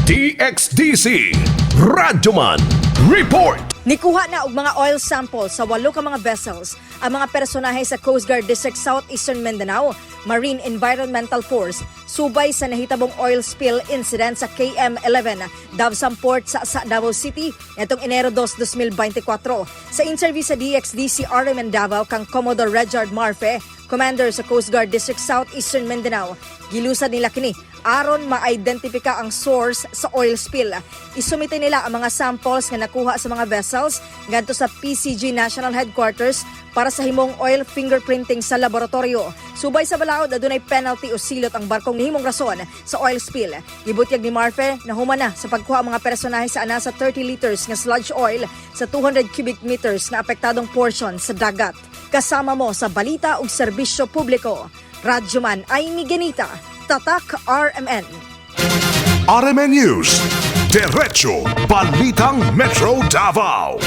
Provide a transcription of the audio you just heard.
DXDC Radyoman Report. Nikuha na og mga oil samples sa 8 ka mga vessels ang mga personahe sa Coast Guard District Southeastern Mindanao, Marine Environmental Force, Subay sa nahitabong oil spill incident sa KM11, DavSam Port sa Davao City, nitong Enero 2, 2024. Sa interview sa DXDC RMN Davao kang Commodore Rejard Marfe, Commander sa Coast Guard District Southeastern Mindanao, gilusad nila kini aron maidentipika ang source sa oil spill. Isumite nila ang mga samples nga nakuha sa mga vessels ngadto sa PCG National Headquarters para sa himuong oil fingerprinting sa laboratoryo. Subay sa balaod, adunay penalty o silot ang barkong himong rason sa oil spill. Gibutyag ni Marfe na humana sa pagkuha ang mga personahe sa ana sa 30 liters nga sludge oil sa 200 cubic meters na apektadong portion sa dagat. Kasama mo sa balita ug serbisyo publiko. Radyoman ay Miguelita, Tatak RMN. RMN News, Diretso Balitang Metro Davao.